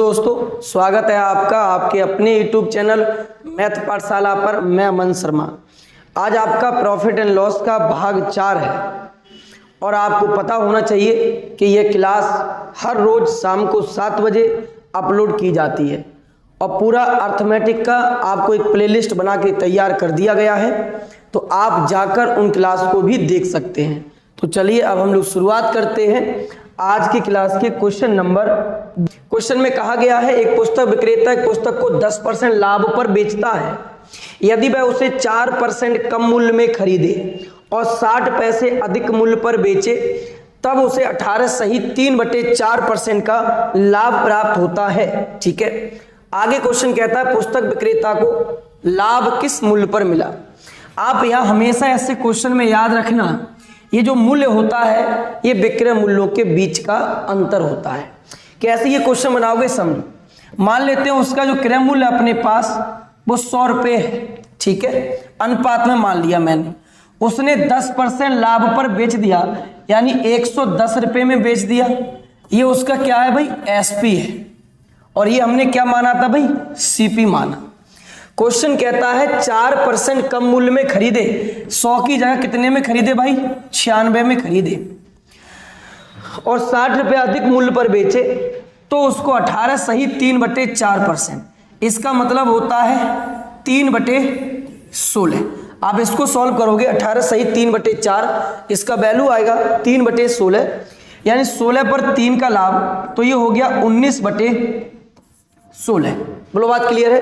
दोस्तों स्वागत है आपका आपके अपने YouTube चैनल मैथ पाठशाला पर। मैं अमन शर्मा। आज आपका प्रॉफिट एंड लॉस का भाग 4 है और आपको पता होना चाहिए कि यह क्लास हर रोज शाम को 7 बजे अपलोड की जाती है और पूरा अर्थमेटिक का आपको एक प्लेलिस्ट बना के तैयार कर दिया गया है, तो आप जाकर उन क्लास को भी देख सकते हैं। तो चलिए अब हम लोग शुरुआत करते हैं आज की क्लास के क्वेश्चन में कहा गया है एक पुस्तक विक्रेता एक पुस्तक को 10% लाभ पर बेचता है। यदि वह उसे 4% कम मूल्य में खरीदे और 60 पैसे अधिक मूल्य पर बेचे तब उसे 18 सही 3/4% का लाभ प्राप्त होता है। ठीक है, आगे क्वेश्चन कहता है पुस्तक विक्रेता को लाभ किस मूल्य पर मिला। आप यहां हमेशा ऐसे क्वेश्चन में याद रखना, ये जो मूल्य होता है ये विक्रय मूल्यों के बीच का अंतर होता है। कैसे ये क्वेश्चन बनाओगे समझो। मान लेते हैं उसका जो क्रय मूल्य अपने पास वो 100 रुपये है। ठीक है, अनुपात में मान लिया मैंने, उसने 10% लाभ पर बेच दिया यानी 110 रुपये में बेच दिया। ये उसका क्या है भाई, एसपी है और ये हमने क्या माना था भाई, सीपी माना। क्वेश्चन कहता है 4% कम मूल्य में खरीदे, 100 की जगह कितने में खरीदे भाई, 96 में खरीदे और 60 रुपये अधिक मूल्य पर बेचे तो उसको 18 सही 3/4%, इसका मतलब होता है 3/16। आप इसको सॉल्व करोगे 18 सही 3/4, इसका वैल्यू आएगा 3/16 यानी 16 पर 3 का लाभ, तो ये हो गया 19/16। बोलो बात क्लियर है।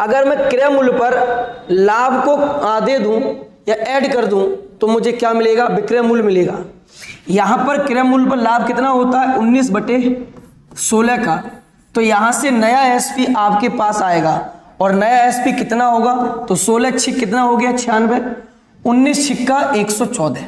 अगर मैं क्रय मूल्य पर लाभ को आधे दूं या ऐड कर दूं तो मुझे क्या मिलेगा, विक्रय मूल्य मिलेगा। यहां पर क्रय मूल्य पर लाभ कितना होता है 19/16 का, तो यहां से नया एसपी आपके पास आएगा और नया एसपी कितना होगा, तो 16 छिक कितना हो गया 96, 19 छिक्का 114।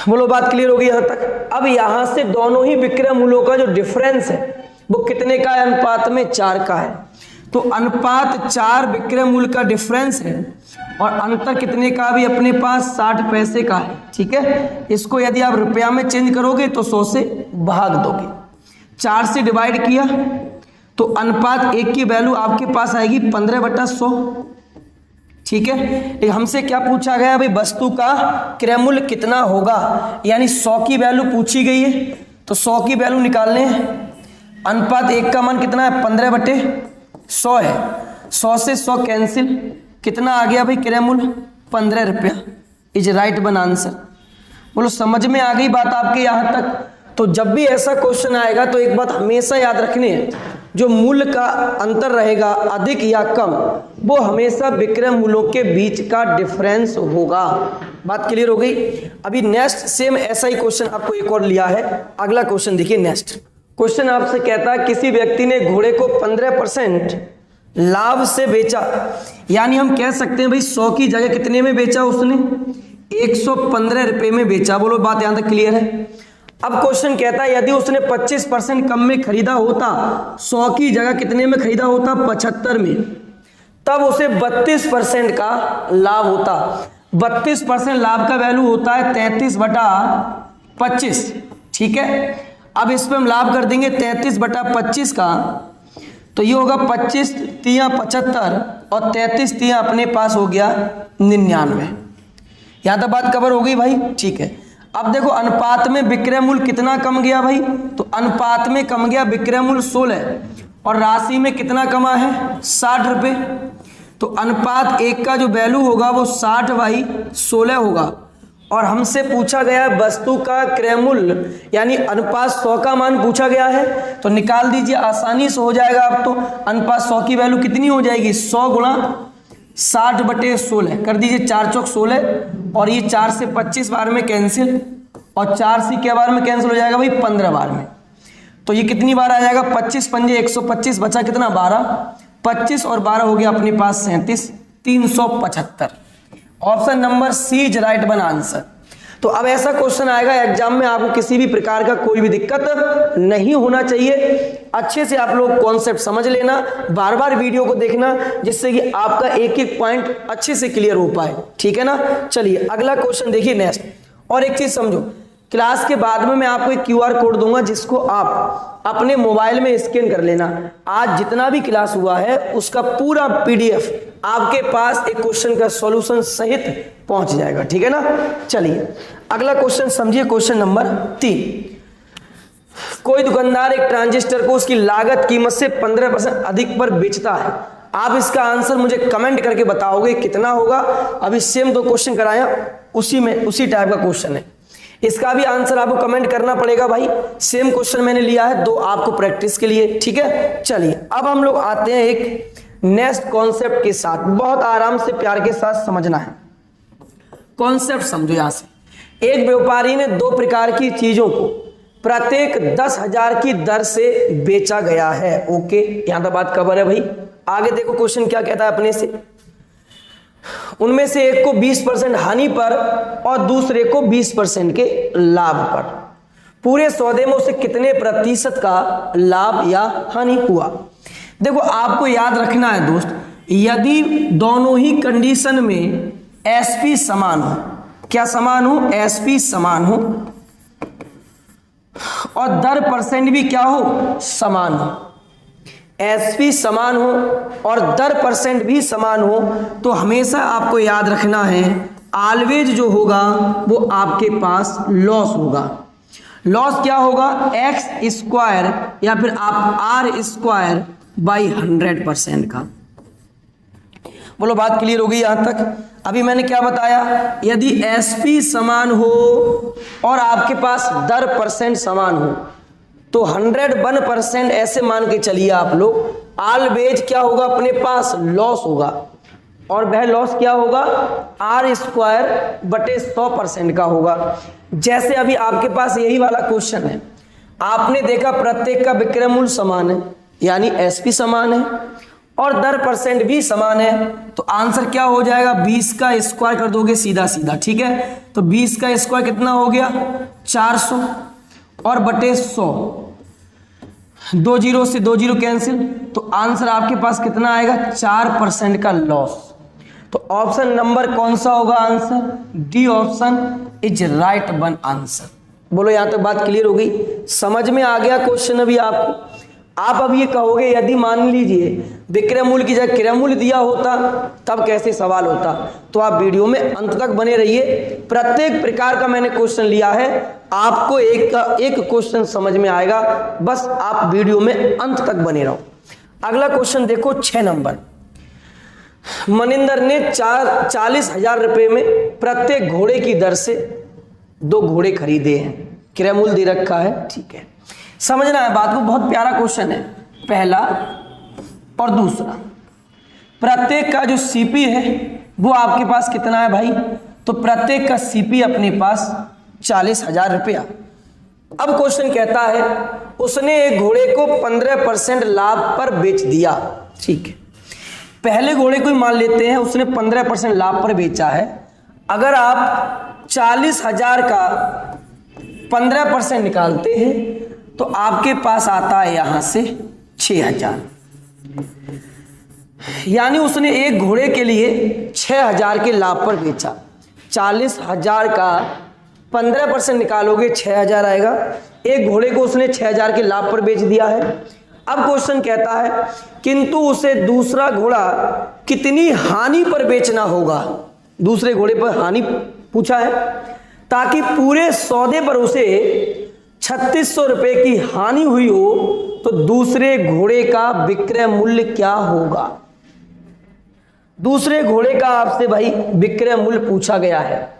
बोलो बात क्लियर होगी यहां तक। अब यहां से दोनों ही विक्रय मूल्यों का जो डिफरेंस है वो कितने का है, अनुपात में 4 का है। तो अनुपात 4 विक्रय मूल्य का डिफरेंस है और अंतर कितने का भी अपने पास 60 पैसे का है। ठीक है, इसको यदि आप रुपया में चेंज करोगे तो 100 से भाग दोगे, 4 से डिवाइड किया तो अनुपात 1 की वैल्यू आपके पास आएगी 15/100। ठीक है, लेकिन हमसे क्या पूछा गया भाई, वस्तु का क्रय मूल्य कितना होगा, यानी 100 की वैल्यू पूछी गई है तो 100 की वैल्यू निकालने हैं। अनुपात 1 का मान कितना है 15/100 है, 100 से 100 कैंसिल, कितना आ गया भाई क्रय मूल्य 15 रुपया। Is right one answer. बोलो समझ में आ गई बात आपके यहाँ तक। तो जब भी ऐसा क्वेश्चन आएगा तो एक बात हमेशा याद रखनी है, जो मूल्य का अंतर रहेगा अधिक या कम वो हमेशा विक्रय मूल्यों के बीच का डिफरेंस होगा। बात क्लियर हो गई। अभी नेक्स्ट सेम ऐसा ही क्वेश्चन आपको एक और लिया है। अगला क्वेश्चन देखिए। नेक्स्ट क्वेश्चन आपसे कहता है किसी व्यक्ति ने घोड़े को 15% लाभ से बेचा, यानी हम कह सकते हैं भाई 100 की जगह कितने में बेचा उसने, 115 रुपये में बेचा। बोलो बात यहां तक क्लियर है। अब क्वेश्चन कहता है यदि उसने 25% कम में खरीदा होता, 100 की जगह कितने में खरीदा होता 75 में, तब उसे 32% का लाभ होता। 32% लाभ का वैल्यू होता है 33/25। ठीक है, अब इस पर हम लाभ कर देंगे 33/25 का, तो ये होगा 25 तिया 75 और 33 तिया अपने पास हो गया 99। यहां तक बात कवर हो गई भाई। ठीक है, अब देखो अनुपात में विक्रय मूल्य कितना कम गया भाई, तो अनुपात में कम गया विक्रय मूल्य 16 और राशि में कितना कमा है 60 रुपये। तो अनुपात 1 का जो वैल्यू होगा वो 60/16 होगा और हमसे पूछा गया है वस्तु का क्रय मूल्य यानी अनुपात 100 का मान पूछा गया है, तो निकाल दीजिए आसानी से हो जाएगा। अब तो अनुपात 100 की वैल्यू कितनी हो जाएगी, 100 गुणा 60/16 कर दीजिए, 4 चौक 16 और ये 4 से 25 बार में कैंसिल और 4 से क्या बार में कैंसिल हो जाएगा भाई 15 बार में। तो ये कितनी बार आ जाएगा 25 पंजे 125, बचा कितना 12, 25 और 12 हो गया अपने पास 37, 375। Option number C is right one answer. तो अब ऐसा क्वेश्चन आएगा एग्जाम में, आपको किसी भी प्रकार का कोई भी दिक्कत नहीं होना चाहिए। अच्छे से आप लोग कॉन्सेप्ट समझ लेना, बार बार वीडियो को देखना जिससे कि आपका एक एक पॉइंट अच्छे से क्लियर हो पाए। ठीक है ना। चलिए अगला क्वेश्चन देखिए नेक्स्ट। और एक चीज समझो, क्लास के बाद में मैं आपको एक QR कोड दूंगा जिसको आप अपने मोबाइल में स्कैन कर लेना। आज जितना भी क्लास हुआ है उसका पूरा PDF आपके पास एक क्वेश्चन का सॉल्यूशन सहित पहुंच जाएगा, ठीक है ना। चलिए अगला क्वेश्चन समझिए, क्वेश्चन नंबर 3। कोई दुकानदार एक ट्रांजिस्टर को उसकी लागत कीमत से 15% अधिक पर बेचता है। आप इसका आंसर मुझे कमेंट करके बताओगे कितना होगा। अभी सेम 2 क्वेश्चन कराया, उसी टाइप का क्वेश्चन है, इसका भी आंसर आपको कमेंट करना पड़ेगा भाई। सेम क्वेश्चन मैंने लिया है 2 आपको प्रैक्टिस के लिए, ठीक है। चलिए अब हम लोग आते हैं एक नेक्स्ट कॉन्सेप्ट के साथ, बहुत आराम से प्यार के साथ समझना है। कॉन्सेप्ट समझो यहां से। एक व्यापारी ने 2 प्रकार की चीजों को प्रत्येक 10,000 की दर से बेचा गया है। ओके, यहां तक बात कवर है भाई। आगे देखो क्वेश्चन क्या कहता है अपने से। उनमें से एक को 20% हानि पर और दूसरे को 20% के लाभ पर। पूरे सौदे में उसे कितने प्रतिशत का लाभ या हानि हुआ। देखो आपको याद रखना है दोस्त, यदि दोनों ही कंडीशन में एसपी समान हो, क्या समान हो, एसपी समान हो और दर परसेंट भी क्या हो, समान हो, एसपी समान हो और दर परसेंट भी समान हो, तो हमेशा आपको याद रखना है ऑलवेज जो होगा वो आपके पास लॉस होगा। लॉस क्या होगा, x² या फिर आप r² बाई 100% का। बोलो बात क्लियर हो गई यहां तक। अभी मैंने क्या बताया, यदि एसपी समान हो और आपके पास दर परसेंट समान हो तो 101% ऐसे मान के चलिए आप लोग, ऑलवेज क्या होगा, अपने पास लॉस होगा। और वह लॉस क्या होगा, r²/100% का होगा। जैसे अभी आपके पास यही वाला क्वेश्चन है, आपने देखा प्रत्येक का विक्रय मूल्य समान है यानी एसपी समान है और दर परसेंट भी समान है, तो आंसर क्या हो जाएगा, 20 का स्क्वायर कर दोगे सीधा सीधा, ठीक है। तो 20 का स्क्वायर कितना हो गया, 400 और बटे 100, 2 0 से 2 0 कैंसिल, तो आंसर आपके पास कितना आएगा, 4% का लॉस। तो ऑप्शन नंबर कौन सा होगा answer, D option is right one answer. बोलो यहां तक बात क्लियर हो गई, समझ में आ गया क्वेश्चन। अभी आपको आप अब ये कहोगे यदि मान लीजिए विक्रय मूल्य की जगह क्रय मूल्य दिया होता तब कैसे सवाल होता, तो आप वीडियो में अंत तक बने रहिए। प्रत्येक प्रकार का मैंने क्वेश्चन लिया है, आपको एक का एक क्वेश्चन समझ में आएगा, बस आप वीडियो में अंत तक बने रहो। अगला क्वेश्चन देखो 6 नंबर। मनिंदर ने 40,000 रुपए में प्रत्येक घोड़े की दर से 2 घोड़े खरीदे हैं। क्रय मूल्य दे रखा है, ठीक है। समझना है बात को, बहुत प्यारा क्वेश्चन है। पहला और दूसरा, प्रत्येक का जो सीपी है वो आपके पास कितना है भाई, तो प्रत्येक का सीपी अपने पास 40,000 रुपया। अब क्वेश्चन कहता है उसने एक घोड़े को 15% लाभ पर बेच दिया, ठीक है। पहले घोड़े को मान लेते हैं उसने 15% लाभ पर बेचा है। अगर आप 40,000 का 15% निकालते हैं तो आपके पास आता है यहां से 6,000, यानी उसने एक घोड़े के लिए 6,000 के लाभ पर बेचा। 40,000 का 15% निकालोगे 6,000 आएगा। एक घोड़े को उसने 6,000 के लाभ पर बेच दिया है। अब क्वेश्चन कहता है किंतु उसे दूसरा घोड़ा कितनी हानि पर बेचना होगा। दूसरे घोड़े पर हानि पूछा है, ताकि पूरे सौदे पर उसे 3600 रुपए की हानि हुई हो तो दूसरे घोड़े का विक्रय मूल्य क्या होगा। दूसरे घोड़े का आपसे भाई विक्रय मूल्य पूछा गया है।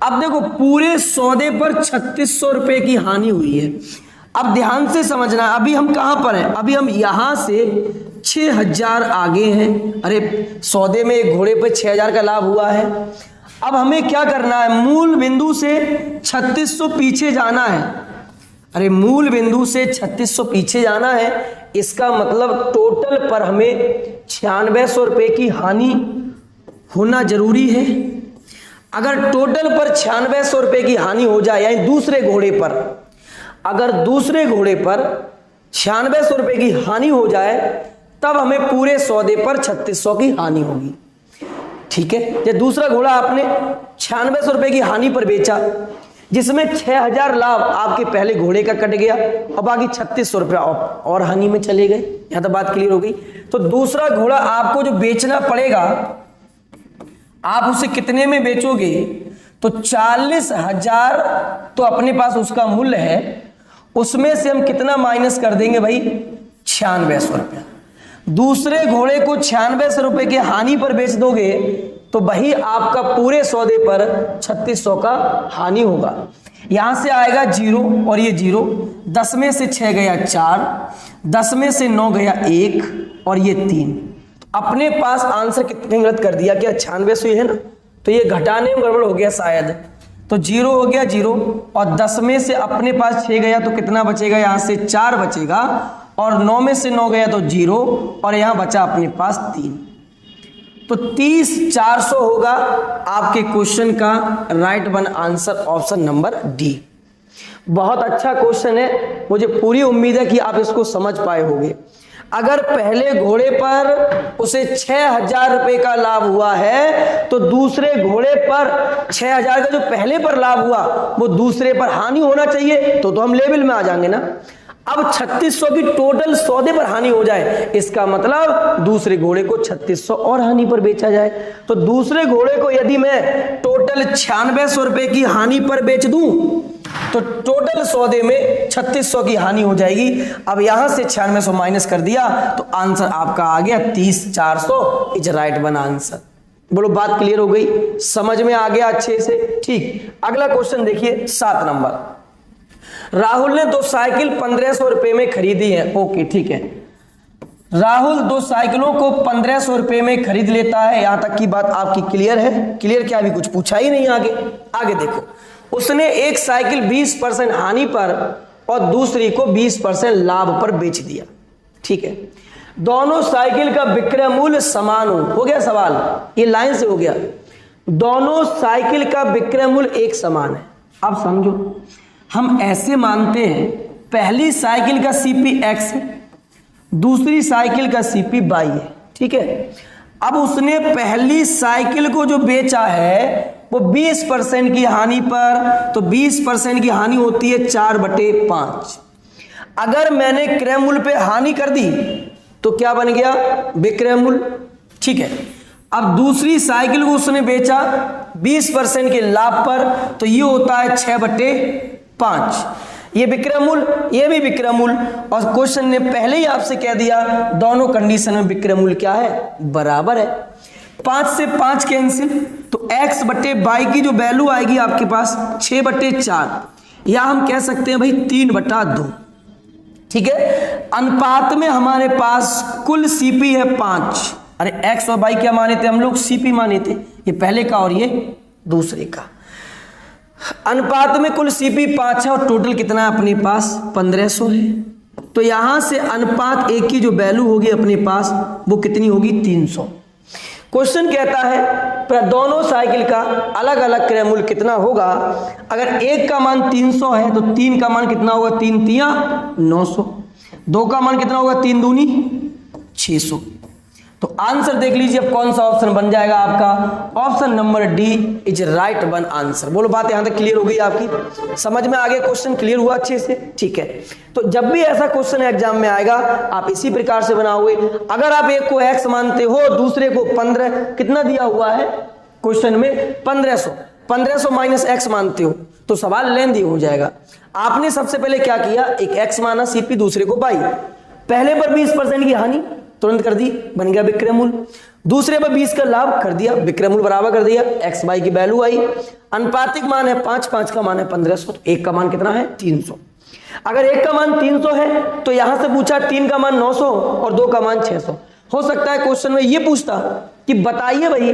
अब देखो पूरे सौदे पर 3600 रुपए की हानि हुई है। अब ध्यान से समझना, अभी हम कहां पर हैं, अभी हम यहां से 6,000 आगे हैं। अरे सौदे में एक घोड़े पर 6,000 का लाभ हुआ है। अब हमें क्या करना है, मूल बिंदु से 3600 पीछे जाना है। अरे मूल बिंदु से 3600 पीछे जाना है, इसका मतलब टोटल पर हमें 9600 रुपए की हानि होना जरूरी है। अगर टोटल पर 9600 रुपए की हानि हो जाए, यानी दूसरे घोड़े पर, अगर दूसरे घोड़े पर 9600 रुपए की हानि हो जाए तब हमें पूरे सौदे पर 3600 की हानि होगी, ठीक है। ये दूसरा घोड़ा आपने 9600 रुपए की हानि पर बेचा, जिसमें 6000 लाभ आपके पहले घोड़े का कट गया और बाकी 3600 रुपया और हानि में चले गए। यहां तक बात क्लियर हो गई। तो दूसरा घोड़ा आपको जो बेचना पड़ेगा, आप उसे कितने में बेचोगे? तो 40,000 तो अपने पास उसका मूल्य है, उसमें से हम कितना माइनस कर देंगे भाई? 9600 रुपया। दूसरे घोड़े को 9600 रुपए की हानि पर बेच दोगे तो वही आपका पूरे सौदे पर 3600 का हानि होगा। यहां से आएगा 0 और ये 0, 10 में से 6 गया 4, 10 में से 9 गया 1 और ये 3। अपने पास आंसर कितने गलत कर दिया? क्या 9600 है ना, तो ये घटाने में गड़बड़ हो गया शायद। तो 0 हो गया 0 और 10 में से अपने पास 6 गया तो कितना बचेगा? यहां से 4 बचेगा और 9 में से 9 गया तो 0 और यहां बचा अपने पास 3। तो 30,400 होगा आपके क्वेश्चन का right one answer, option number D. बहुत अच्छा क्वेश्चन है, मुझे पूरी उम्मीद है कि आप इसको समझ पाए होंगे। अगर पहले घोड़े पर उसे 6000 रुपए का लाभ हुआ है तो दूसरे घोड़े पर 6000 का जो पहले पर लाभ हुआ वो दूसरे पर हानि होना चाहिए, तो हम लेवल में आ जाएंगे ना। अब 3600 की टोटल सौदे पर हानि हो जाए, इसका मतलब दूसरे घोड़े को 3600 और हानि पर बेचा जाए। तो दूसरे घोड़े को यदि मैं टोटल 9600 रुपए की हानि पर बेच दूं तो टोटल सौदे में 3600 की हानि हो जाएगी। अब यहां से 9600 माइनस कर दिया तो आंसर आपका आ गया 30,400 इज राइट वन आंसर। बोलो बात क्लियर हो गई, समझ में आ गया अच्छे से? ठीक, अगला क्वेश्चन देखिए 7 नंबर। राहुल ने 2 साइकिल 1500 रुपए में खरीदी है। ओके ठीक है, राहुल 2 साइकिलों को 1500 रुपए में खरीद लेता है। यहां तक की बात आपकी क्लियर है? क्लियर क्या, अभी कुछ पूछा ही नहीं। आगे देखो, उसने एक साइकिल 20% हानि पर और दूसरी को 20% लाभ पर बेच दिया। ठीक है, दोनों साइकिल का विक्रय मूल्य समान हो गया सवाल, ये लाइन से हो गया। दोनों साइकिल का विक्रय मूल्य एक समान है। अब समझो, हम ऐसे मानते हैं पहली साइकिल का सीपी x है, दूसरी साइकिल का सीपी y है। ठीक है, अब उसने पहली साइकिल को जो बेचा है वो 20% की हानि पर, तो 20% की हानि होती है 4/5। अगर मैंने क्रय मूल्य पे हानि कर दी तो क्या बन गया? विक्रय मूल्य। ठीक है, अब दूसरी साइकिल को उसने बेचा 20% के लाभ पर, तो ये होता है 6/5। ये विक्रय मूल्य, ये भी विक्रय मूल्य, और क्वेश्चन ने पहले ही आपसे कह दिया दोनों कंडीशन में विक्रय मूल्य क्या है? बराबर है। 5 से 5 कैंसिल, तो x/y की जो वैल्यू आएगी आपके पास 6/4, या हम कह सकते हैं भाई 3/2। ठीक है, अनुपात में हमारे पास कुल सीपी है 5। अरे x और y क्या माने थे हम लोग? सीपी माने थे, ये पहले का और ये दूसरे का। अनुपात में कुल सीपी 5 है और टोटल कितना है अपने पास? 1500 है। तो यहां से अनुपात 1 की जो वैल्यू होगी अपने पास वो कितनी होगी? 300। क्वेश्चन कहता है दोनों साइकिल का अलग अलग क्रय मूल्य कितना होगा। अगर एक का मान 300 है तो 3 का मान कितना होगा? 3 तिया 900। 2 का मान कितना होगा? 3 दूनी 600। तो आंसर देख लीजिए अब कौन सा ऑप्शन बन जाएगा आपका? Option number D is right one answer. बोलो बात यहां तक क्लियर हो गई आपकी? समझ में आ गया? क्वेश्चन क्लियर हुआ अच्छे से? ठीक है, तो जब भी ऐसा क्वेश्चन एग्जाम में आएगा आप इसी प्रकार से बनाओगे। अगर आप एक को x मानते हो, दूसरे को 15, कितना दिया हुआ है क्वेश्चन में? 1500, 1500 माइनस x मानते हो तो सवाल लेंदी हो जाएगा। आपने सबसे पहले क्या किया? एक x माना सीपी, दूसरे को y। पहले पर 20% की हानि तुरंत कर दी, बन गया विक्रय मूल्य। दूसरे पर 20 का लाभ कर दिया, विक्रय मूल्य बराबर कर दिया, एक्स वाई की वैल्यू आई। अनुपातिक मान है 5, 5 का मान है 1500, तो 1 का मान कितना है? 300। अगर 1 का मान 300 है तो यहां से पूछा 3 का मान 900 और 2 का मान 600। हो सकता है क्वेश्चन में ये पूछता कि बताइए भाई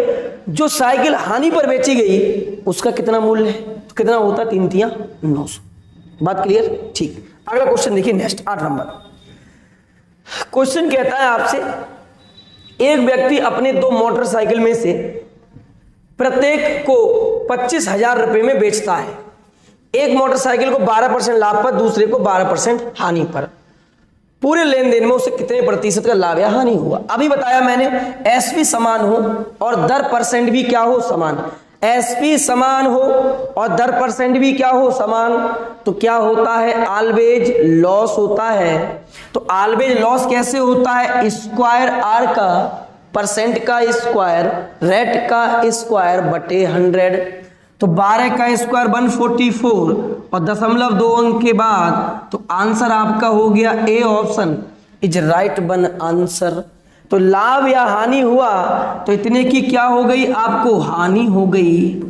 जो साइकिल हानि पर बेची गई उसका कितना मूल्य है, तो कितना होता? 3 तिया 900। बात क्लियर? ठीक, अगला क्वेश्चन देखिए नेक्स्ट 8 नंबर क्वेश्चन कहता है आपसे, एक व्यक्ति अपने 2 मोटरसाइकिल में से प्रत्येक को 25,000 रुपए में बेचता है। एक मोटरसाइकिल को 12% लाभ पर, दूसरे को 12% हानि पर। पूरे लेन देन में उसे कितने प्रतिशत का लाभ या हानि हुआ? अभी बताया मैंने एसपी समान हो और दर परसेंट भी क्या हो? समान। एसपी समान हो और दर परसेंट भी क्या हो, समान, तो क्या होता है, ऑलवेज लॉस होता है। तो ऑलवेज लॉस कैसे होता है, स्क्वायर आर का परसेंट का स्क्वायर रेट का स्क्वायर बटे 100। तो 12 का स्क्वायर 144 और 0.2 अंक के बाद तो आंसर आपका हो गया A option is right one answer. तो लाभ या हानि हुआ तो इतने की क्या हो गई, आपको हानि हो गई।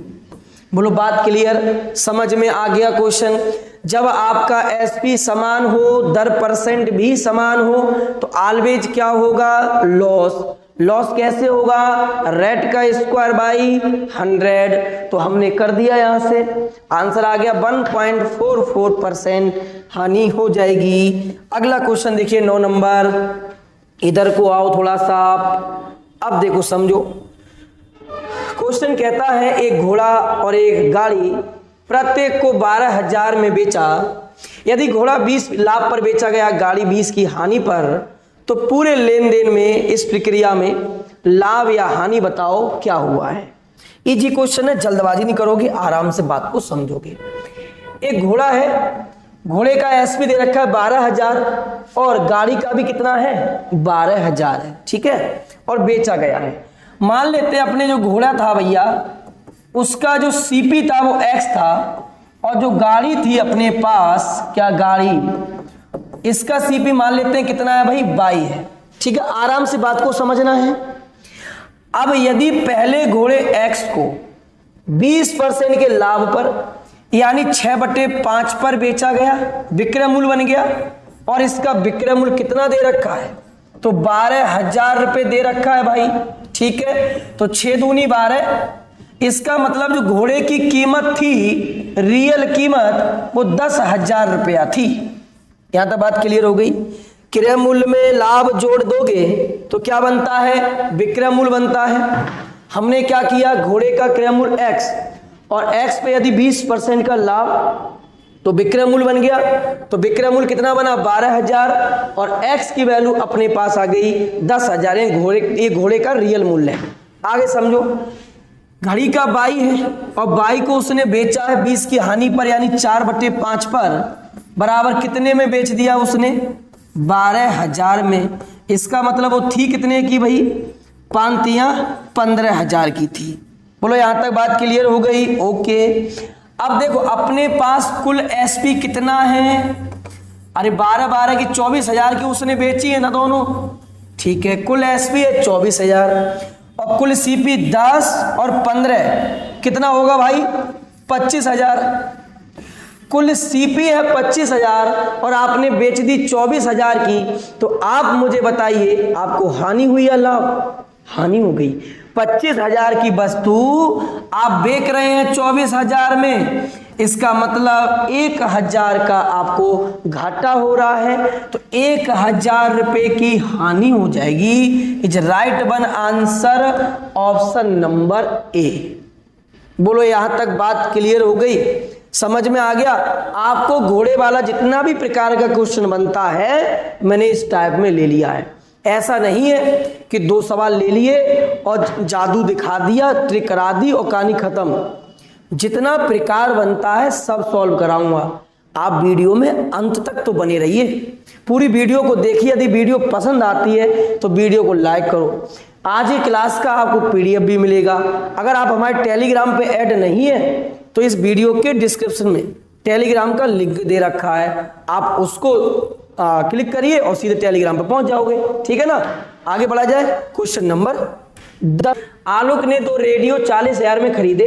बोलो बात क्लियर, समझ में आ गया क्वेश्चन। जब आपका एसपी समान हो, दर परसेंट भी समान हो तो ऑलवेज क्या होगा, लॉस। लॉस कैसे होगा, रेट का स्क्वायर बाई 100। तो हमने कर दिया, यहां से आंसर आ गया 1.44% हानि हो जाएगी। अगला क्वेश्चन देखिए 9 नंबर, इधर को आओ थोड़ा सा। अब देखो समझो, क्वेश्चन कहता है एक घोड़ा और एक गाड़ी प्रत्येक को 12,000 में बेचा। यदि घोड़ा 20 लाभ पर बेचा गया, गाड़ी 20 की हानि पर, तो पूरे लेन देन में इस प्रक्रिया में लाभ या हानि बताओ क्या हुआ है। इजी क्वेश्चन है, जल्दबाजी नहीं करोगे, आराम से बात को समझोगे। एक घोड़ा है, घोड़े का एसपी दे रखा है 12,000 और गाड़ी का भी कितना है, 12,000 है, ठीक है, और बेचा गया है। मान लेते हैं अपने जो घोड़ा था भैया, उसका जो सीपी था वो एक्स था और जो गाड़ी थी अपने पास, क्या गाड़ी, इसका सीपी मान लेते हैं कितना है भाई, 22 है, ठीक है। आराम से बात को समझना है। अब यदि पहले घोड़े एक्स को 20% के लाभ पर यानी 6/5 पर बेचा गया, विक्रय मूल्य बन गया, और इसका विक्रय मूल्य कितना दे रखा है, तो 12,000 रुपए दे रखा है भाई, ठीक है। तो 6 दूनी 12, इसका मतलब जो घोड़े की कीमत थी, रियल कीमत, वो 10,000 रुपया थी। यहां तक बात क्लियर हो गई। क्रय मूल्य में लाभ जोड़ दोगे तो क्या बनता है, विक्रय मूल्य बनता है। हमने क्या किया, घोड़े का क्रय मूल्य x और x पे यदि 20% का लाभ तो विक्रय मूल्य बन गया। तो विक्रय मूल्य कितना बना, 12,000, और x की वैल्यू अपने पास आ गई 10,000। ये घोड़े का रियल मूल्य है। आगे समझो, घड़ी का 22 है और 22 को उसने बेचा है 20 की हानि पर यानी 4/5 पर, बराबर कितने में बेच दिया उसने, 12,000 में। इसका मतलब वो थी कितने की भाई, 15,000 की थी। बोलो यहां तक बात क्लियर हो गई, ओके। अब देखो अपने पास कुल एसपी कितना है, अरे 12 की 24,000 की उसने बेची है ना दोनों, ठीक है। कुल एसपी है 24,000 और कुल सीपी 10 और 15 कितना होगा भाई, 25,000। कुल सीपी है 25,000 और आपने बेच दी 24,000 की, तो आप मुझे बताइए आपको हानि हुई या लाभ, हानि हो गई। 25,000 की वस्तु आप बेच रहे हैं 24,000 में, इसका मतलब 1,000 का आपको घाटा हो रहा है, तो 1,000 रुपए की हानि हो जाएगी। Is right one answer option number A. बोलो यहां तक बात क्लियर हो गई, समझ में आ गया। आपको घोड़े वाला जितना भी प्रकार का क्वेश्चन बनता है मैंने इस टाइप में ले लिया है। ऐसा नहीं है कि 2 सवाल ले लिए और जादू दिखा दिया, ट्रिक करा दी और कहानी खत्म। जितना प्रकार बनता है सब सॉल्व कराऊंगा। आप वीडियो में अंत तक तो बने रहिए, पूरी वीडियो को देखिए। यदि वीडियो पसंद आती है तो वीडियो को लाइक करो। आज ही क्लास का आपको पीडीएफ भी मिलेगा। अगर आप हमारे टेलीग्राम पे ऐड नहीं है तो इस वीडियो के डिस्क्रिप्शन में टेलीग्राम का लिंक दे रखा है, आप उसको क्लिक करिए और सीधे टेलीग्राम पे पहुंच जाओगे, ठीक है ना। आगे बढ़ा जाए, क्वेश्चन नंबर 10। आलोक ने 2 रेडियो 40,000 में खरीदे।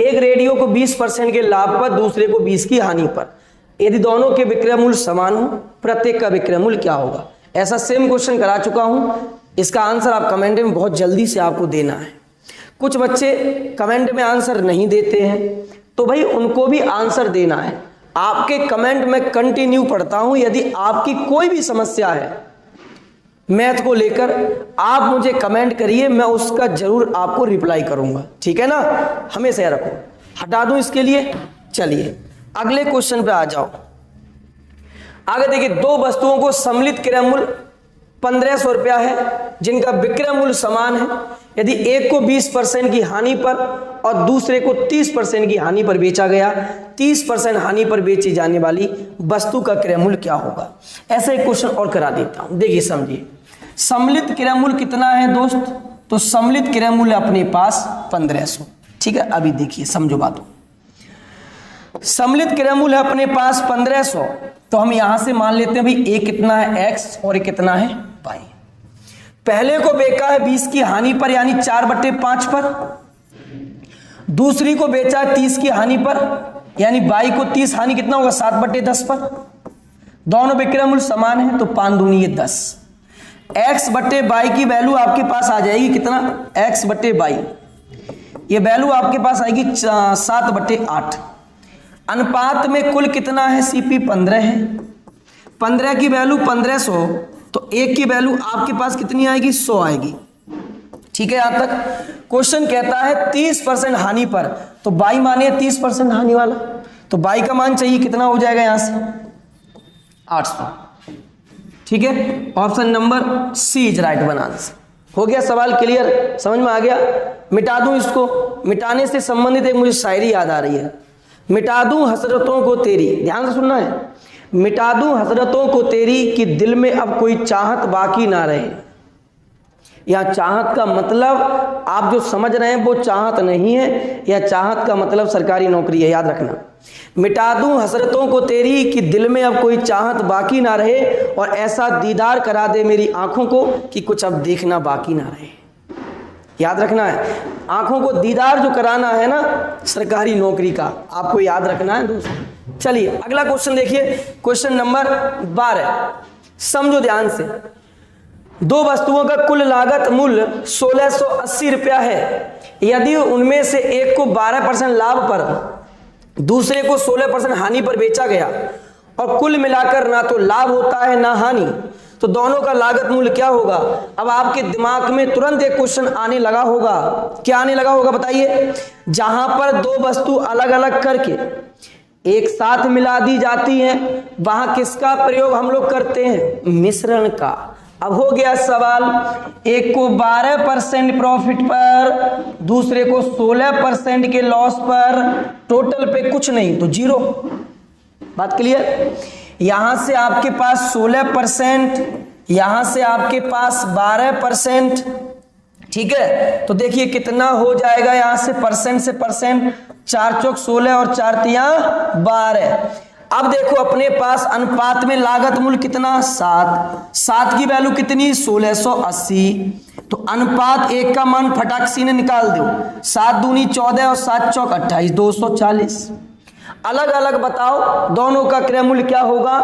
एक रेडियो को 20% के लाभ पर, दूसरे को 20 की हानि पर। यदि दोनों के विक्रय मूल्य समान हो, प्रत्येक का विक्रय मूल्य क्या होगा। ऐसा सेम क्वेश्चन करा चुका हूं, इसका आंसर आप कमेंट में बहुत जल्दी से आपको देना है। कुछ बच्चे कमेंट में आंसर नहीं देते हैं, तो भाई उनको भी आंसर देना है। आपके कमेंट में कंटिन्यू पढ़ता हूं। यदि आपकी कोई भी समस्या है मैथ को लेकर, आप मुझे कमेंट करिए, मैं उसका जरूर आपको रिप्लाई करूंगा, ठीक है ना। हमेशा याद रखो। हटा दूं इसके लिए, चलिए अगले क्वेश्चन पे आ जाओ। आगे देखिए, 2 वस्तुओं को सम्मिलित क्रय मूल्य 1500 रुपया है, जिनका विक्रय मूल्य समान है। यदि एक को 20% की हानि पर और दूसरे को 30% की हानि पर बेचा गया, 30% हानि पर बेची जाने वाली वस्तु का क्रय मूल्य क्या होगा। ऐसा एक क्वेश्चन और करा देता हूं, देखिए समझिए। सम्मिलित क्रय मूल्य कितना है दोस्त, तो सम्मिलित क्रय मूल्य अपने पास 1500। ठीक है, अभी देखिए समझो बातों। सम्मिलित क्रय मूल्य अपने पास 1500, तो हम यहां से मान लेते हैं भाई ए कितना है x और ए कितना है y। पहले को बेचा है 20 की हानि पर यानी 4/5 पर, दूसरी को बेचा है 30 की हानि पर यानी y को 30 हानि कितना होगा 7/10 पर। दोनों विक्रय मूल्य समान है, तो 5 दूनी ये 10। x/y की वैल्यू आपके पास आ जाएगी कितना, x/y ये वैल्यू आपके पास आएगी 7/8। अनुपात में कुल कितना है, CP 15 है। 15 की वैल्यू 1500, तो एक की वैल्यू आपके पास कितनी आएगी, 100 आएगी। ठीक है, यहां तक। क्वेश्चन कहता है 30% हानि पर, तो y माने 30% हानि वाला, तो y का मान चाहिए कितना हो जाएगा यहां से 800। ठीक है, option number C is right one answer. हो गया सवाल क्लियर, समझ में आ गया। मिटा दूं इसको, मिटाने से संबंधित एक मुझे शायरी याद आ रही है। मिटा दूं हसरतों को तेरी, ध्यान से सुनना है। मिटा दूं हसरतों को तेरी कि दिल में अब कोई चाहत बाकी ना रहे। यह चाहत का मतलब आप जो समझ रहे हैं वो चाहत नहीं है, यह चाहत का मतलब सरकारी नौकरी है, याद रखना। मिटा दूं हसरतों को तेरी कि दिल में अब कोई चाहत बाकी ना रहे, और ऐसा दीदार करा दे मेरी आंखों को कि कुछ अब देखना बाकी ना रहे। याद रखना है, आंखों को दीदार जो कराना है ना सरकारी नौकरी का, आपको याद रखना है दोस्तों। चलिए अगला क्वेश्चन देखिए, क्वेश्चन नंबर 12। समझो ध्यान से। दो वस्तुओं का कुल लागत मूल्य 1680 रुपया है। यदि उनमें से एक को 12% लाभ पर, दूसरे को 16% हानि पर बेचा गया और कुल मिलाकर ना तो लाभ होता है ना हानि, तो दोनों का लागत मूल्य क्या होगा। अब आपके दिमाग में तुरंत एक क्वेश्चन आने लगा होगा, क्या आने लगा होगा बताइए। जहां पर दो वस्तु अलग अलग करके एक साथ मिला दी जाती हैं, वहां किसका प्रयोग हम लोग करते हैं, मिश्रण का। अब हो गया सवाल, एक को 12% प्रॉफिट पर, दूसरे को 16% के लॉस पर, टोटल पे कुछ नहीं तो 0। बात क्लियर। यहां से आपके पास 16%, यहां से आपके पास 12%। ठीक है, तो देखिए कितना हो जाएगा, यहां से परसेंट से परसेंट, 4 चौक 16 और 4 तिया 12। अब देखो अपने पास अनुपात में लागत मूल्य कितना, 7 की वैल्यू कितनी 1680, तो अनुपात 1 का मान फटाक से निकाल दो, 7 दूनी 14 और 7 चौक 28, 240। अलग अलग बताओ दोनों का क्रय मूल्य क्या होगा।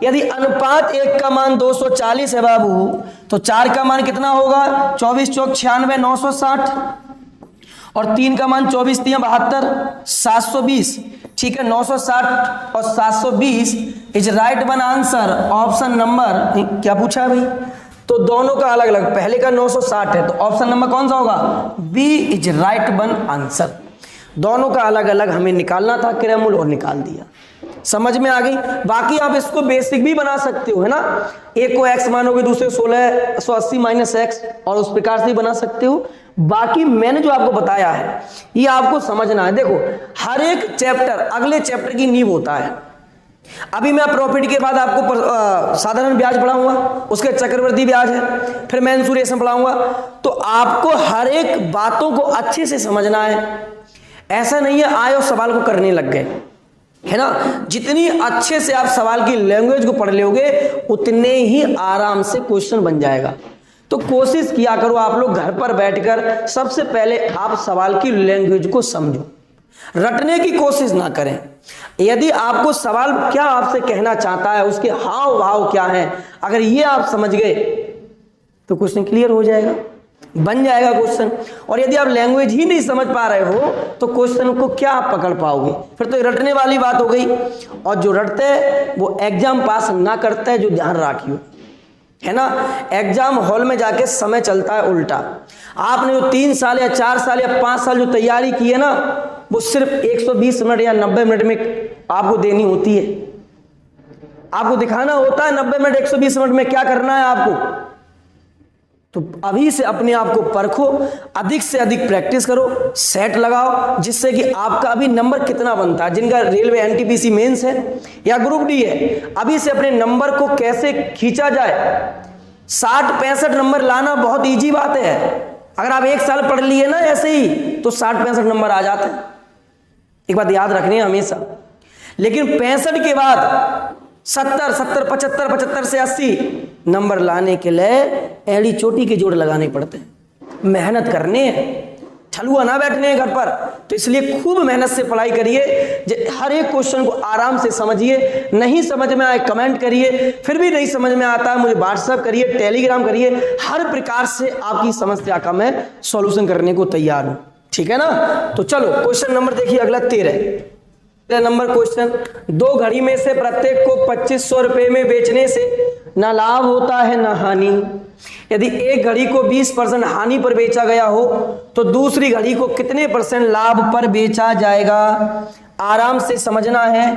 यदि अनुपात 1 का मान 240 है बाबू, तो 4 का मान कितना होगा, 24 चौक 96, 960, और 3 का मान 24 तिया 72, 720। ठीक है, 960 और 720 is right one answer. Option number क्या पूछा है भाई, तो दोनों का अलग अलग, पहले का 960 है, तो ऑप्शन नंबर कौन सा होगा, B is right one answer. दोनों का अलग अलग हमें निकालना था क्रय मूल्य और निकाल दिया, समझ में आ गई। बाकी आप इसको बेसिक भी बना सकते हो, है ना। एक को x मानोगे, दूसरे 1680 माइनस x, और उस प्रकार से भी बना सकते हो। बाकी मैंने जो आपको बताया है ये आपको समझना है। देखो हर एक चैप्टर अगले चैप्टर की नींव होता है। अभी मैं प्रॉफिट के बाद आपको साधारण ब्याज पढ़ाऊंगा, उसके चक्रवृद्धि ब्याज है, फिर मैं इंश्योरेंस पढ़ाऊंगा। तो आपको हर एक बातों को अच्छे से समझना है। ऐसा नहीं है आए और सवाल को करने लग गए, है ना। जितनी अच्छे से आप सवाल की लैंग्वेज को पढ़ लोगे उतने ही आराम से क्वेश्चन बन जाएगा। तो कोशिश किया करो आप लोग घर पर बैठकर, सबसे पहले आप सवाल की लैंग्वेज को समझो, रटने की कोशिश ना करें। यदि आपको सवाल क्या आपसे कहना चाहता है, उसके हाव भाव क्या है, अगर ये आप समझ गए तो क्वेश्चन क्लियर हो जाएगा, बन जाएगा क्वेश्चन। और यदि आप लैंग्वेज ही नहीं समझ पा रहे हो तो क्वेश्चन को क्या आप पकड़ पाओगे, फिर तो रटने वाली बात हो गई। और जो रटते हैं वो एग्जाम पास ना करते हैं, जो ध्यान रखियो, है ना। एग्जाम हॉल में जाके समय चलता है उल्टा। आपने जो 3 साल या 4 साल या 5 साल जो तैयारी की है ना, वो सिर्फ 120 मिनट या 90 मिनट में आपको देनी होती है। आपको दिखाना होता है 90 मिनट 120 मिनट में क्या करना है आपको, तो अभी से अपने आप को परखो, अधिक से अधिक प्रैक्टिस करो, सेट लगाओ, जिससे कि आपका अभी नंबर कितना बनता है। जिनका रेलवे एनटीपीसी मेंस है या ग्रुप डी है, अभी से अपने नंबर को कैसे खींचा जाए। 60-65 नंबर लाना बहुत इजी बात है। अगर आप 1 साल पढ़ लिए ना ऐसे ही तो 60-65 नंबर आ जाते हैं। एक बात याद रखनी है हमेशा। लेकिन 65 के बाद 70, 75, 75 से 80 नंबर लाने के लिए एड़ी चोटी के जोड़ लगाने पड़ते हैं, मेहनत करनी है, ठलुआ ना बैठने घर पर। तो इसलिए खूब मेहनत से पढ़ाई करिए, हर एक क्वेश्चन को आराम से समझिए। नहीं समझ में आए कमेंट करिए, फिर भी नहीं समझ में आता है मुझे व्हाट्सएप करिए, टेलीग्राम करिए। हर प्रकार से आपकी समस्या का मैं सॉल्यूशन करने को तैयार हूं, ठीक है ना। तो चलो क्वेश्चन नंबर देखिए अगला 13 नंबर क्वेश्चन। 2 घड़ी में से प्रत्येक को 2500 रुपए में बेचने से ना लाभ होता है ना हानि। यदि एक घड़ी को 20% हानि पर बेचा गया हो तो दूसरी घड़ी को कितने % लाभ पर बेचा जाएगा। आराम से समझना है।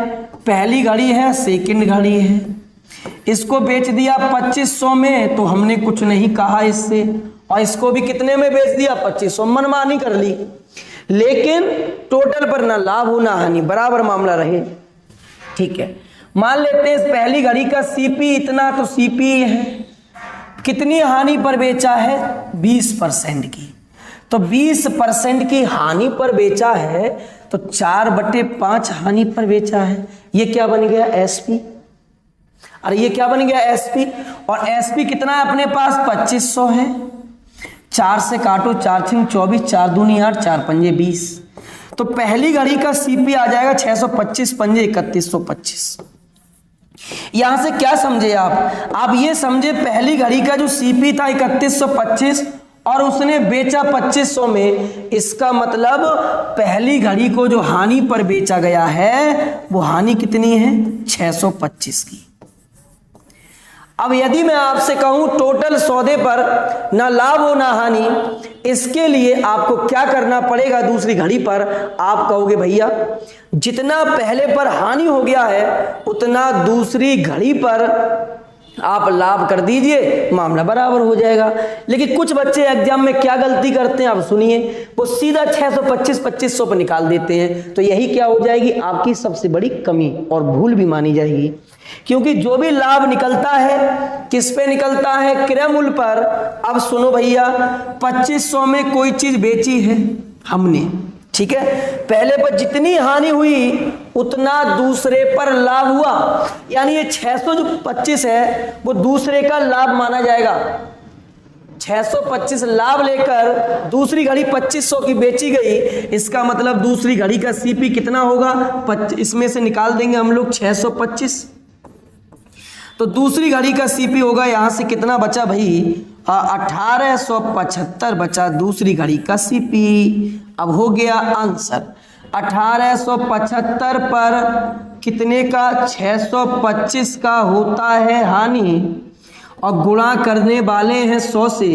पहली घड़ी है, सेकंड घड़ी है, इसको बेच दिया 2500 में तो हमने कुछ नहीं कहा इससे, और इसको भी कितने में बेच दिया 2500, मनमानी कर ली। लेकिन टोटल पर ना लाभ हो ना हानि, बराबर मामला रहे, ठीक है। मान लेते हैं इस पहली घड़ी का सीपी इतना, तो सीपी है, कितनी हानि पर बेचा है 20% की। तो 20% की हानि पर बेचा है तो 4/5 हानि पर बेचा है। ये क्या बन गया एसपी। अरे ये क्या बन गया एसपी। और एसपी कितना है अपने पास 2500 है। 4 से काटो, 4 × 24, 4 दूनी 8, 4 पंजे 20। तो पहली घड़ी का सीपी आ जाएगा 625 पंजे 3125। यहां से क्या समझे आप ये समझे पहली घड़ी का जो सीपी था 3125 और उसने बेचा 2500 में। इसका मतलब पहली घड़ी को जो हानि पर बेचा गया है वो हानि कितनी है 625 की। अब यदि मैं आपसे कहूं टोटल सौदे पर ना लाभ हो ना हानि, इसके लिए आपको क्या करना पड़ेगा। दूसरी घड़ी पर आप कहोगे भैया जितना पहले पर हानि हो गया है उतना दूसरी घड़ी पर आप लाभ कर दीजिए, मामला बराबर हो जाएगा। लेकिन कुछ बच्चे एग्जाम में क्या गलती करते हैं आप सुनिए, वो सीधा 625-2500 पर निकाल देते हैं। तो यही क्या हो जाएगी आपकी सबसे बड़ी कमी और भूल भी मानी जाएगी। क्योंकि जो भी लाभ निकलता है किस पे निकलता है, क्रय मूल्य पर। अब सुनो भैया 2500 में कोई चीज बेची है हमने, ठीक है, पहले पर जितनी हानि हुई उतना दूसरे पर लाभ हुआ। यानी ये 625 है वो दूसरे का लाभ माना जाएगा। 625 लाभ लेकर दूसरी घड़ी 2500 की बेची गई। इसका मतलब दूसरी घड़ी का सीपी कितना होगा, इसमें से निकाल देंगे हम लोग 625। तो दूसरी घड़ी का सीपी होगा, यहां से कितना बचा भाई 1875 बचा दूसरी घड़ी का सीपी। अब हो गया आंसर 1875 पर कितने का 625 का होता है हानि और गुणा करने वाले हैं 100 से।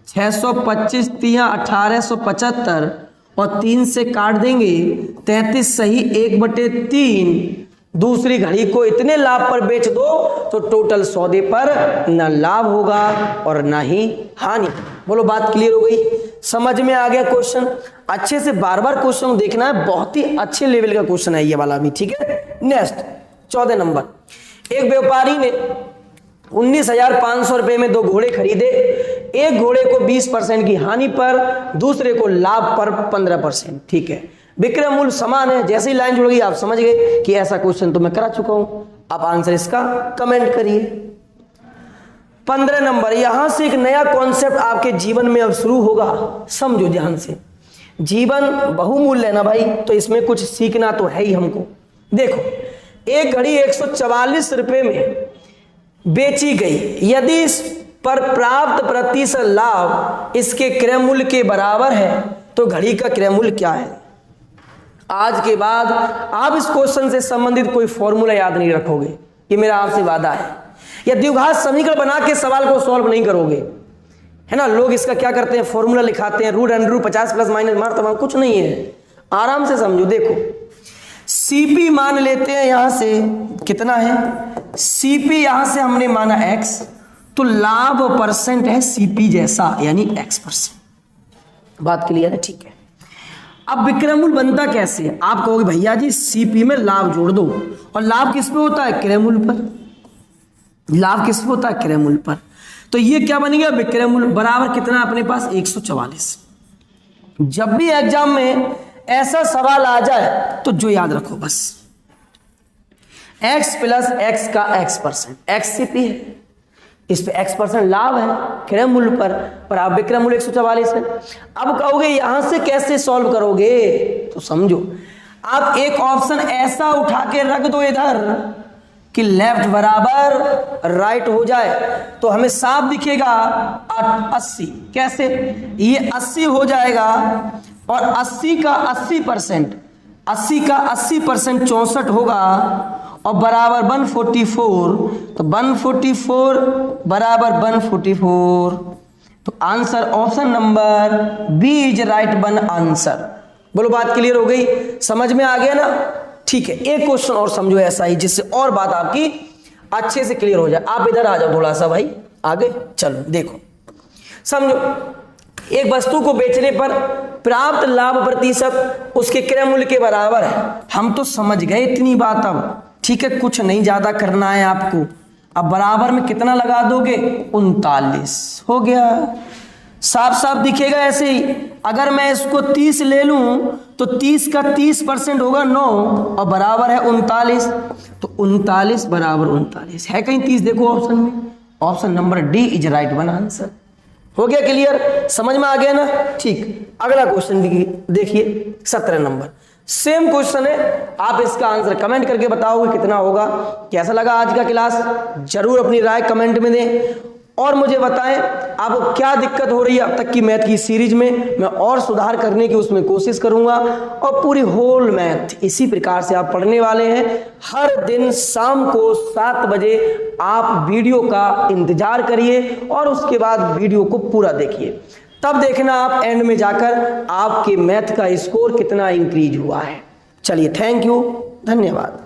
625 तिया 1875 और 3 से काट देंगे 33 सही 1/3। दूसरी घड़ी को इतने लाभ पर बेच दो तो टोटल सौदे पर ना लाभ होगा और ना ही हानि। बोलो बात क्लियर हो गई, समझ में आ गया क्वेश्चन। अच्छे से बार बार क्वेश्चन देखना है, बहुत ही अच्छे लेवल का क्वेश्चन है ये वाला भी, ठीक है। Next 14 number. एक व्यापारी ने 19,500 रुपए में 2 घोड़े खरीदे। एक घोड़े को 20% की हानि पर, दूसरे को लाभ पर 15%, ठीक है। विक्रय मूल्य समान है। जैसे ही लाइन जुड़ गई आप समझ गए कि ऐसा क्वेश्चन तो मैं करा चुका हूं। आप आंसर इसका कमेंट करिए। 15 नंबर, यहां से एक नया कॉन्सेप्ट आपके जीवन में अब शुरू होगा, समझो ध्यान से। जीवन बहुमूल्य है ना भाई, तो इसमें कुछ सीखना तो है ही हमको। देखो एक घड़ी 144 रुपए में बेची गई। यदि इस पर प्राप्त प्रतिशत लाभ इसके क्रय मूल्य के बराबर है तो घड़ी का क्रय मूल्य क्या है। आज के बाद आप इस क्वेश्चन से संबंधित कोई फॉर्मूला याद नहीं रखोगे, ये मेरा आपसे वादा है। या द्विघात समीकरण बना के सवाल को सॉल्व नहीं करोगे, है ना। लोग इसका क्या करते हैं, फॉर्मूला लिखाते हैं, √√, 50 प्लस माइनस मार तमाम, कुछ नहीं है। आराम से समझो। देखो सीपी मान लेते हैं, यहां से कितना है सीपी, यहां से हमने माना x तो लाभ परसेंट है सीपी जैसा, यानी x%। बात क्लियर है? ठीक है। अब विक्रयमूल्य बनता कैसे है? आप कहोगे भैया जी सीपी में लाभ जोड़ दो, और लाभ किस पे होता है? क्रयमूल्य पर। लाभ किस पे होता है? क्रयमूल्य पर। तो ये क्या बनेगा? विक्रयमूल्य बराबर कितना अपने पास? 144। जब भी एग्जाम में ऐसा सवाल आ जाए तो जो याद रखो बस, x प्लस x का x%, x सीपी है, इस पे x% लाभ है क्रय मूल्य पर आप विक्रय मूल्य 144 है। अब कहोगे यहां से कैसे सॉल्व करोगे? तो समझो, आप एक ऑप्शन ऐसा उठा के रख दो इधर कि लेफ्ट बराबर राइट हो जाए, तो हमें साफ दिखेगा 80। कैसे? ये 80 हो जाएगा, और 80 का 80%, 80 का 80% 64 होगा, और बराबर 144, तो 144 बराबर 144, तो answer option number B is right one answer. बोलो बात क्लियर हो गई? समझ में आ गया ना? ठीक है, एक क्वेश्चन और समझो ऐसा ही, जिससे और बात आपकी अच्छे से क्लियर हो जाए। आप इधर आ जाओ थोड़ा सा भाई आगे, चलो देखो समझो। एक वस्तु को बेचने पर प्राप्त लाभ प्रतिशत उसके क्रय मूल्य के बराबर है। हम तो समझ गए इतनी बात। अब ठीक है, कुछ नहीं ज्यादा करना है आपको। अब बराबर में कितना लगा दोगे? 39 हो गया। साफ साफ दिखेगा ऐसे ही। अगर मैं इसको 30 ले लूं तो 30 का 30% होगा 9, और बराबर है 39, तो 39 बराबर 39 है कहीं 30? देखो ऑप्शन में, option number D is right one answer. हो गया क्लियर? समझ में आ गया ना? ठीक। अगला क्वेश्चन देखिए 17 नंबर, सेम क्वेश्चन है। आप इसका आंसर कमेंट करके बताओगे कितना होगा। कैसा लगा आज का क्लास? जरूर अपनी राय कमेंट में दें, और मुझे बताएं आपको क्या दिक्कत हो रही है अब तक की मैथ की सीरीज में। मैं और सुधार करने की उसमें कोशिश करूंगा, और पूरी होल मैथ इसी प्रकार से आप पढ़ने वाले हैं। हर दिन शाम को 7 बजे आप वीडियो का इंतजार करिए, और उसके बाद वीडियो को पूरा देखिए। तब देखना आप एंड में जाकर आपके मैथ का स्कोर कितना इंक्रीज हुआ है। चलिए, थैंक यू, धन्यवाद।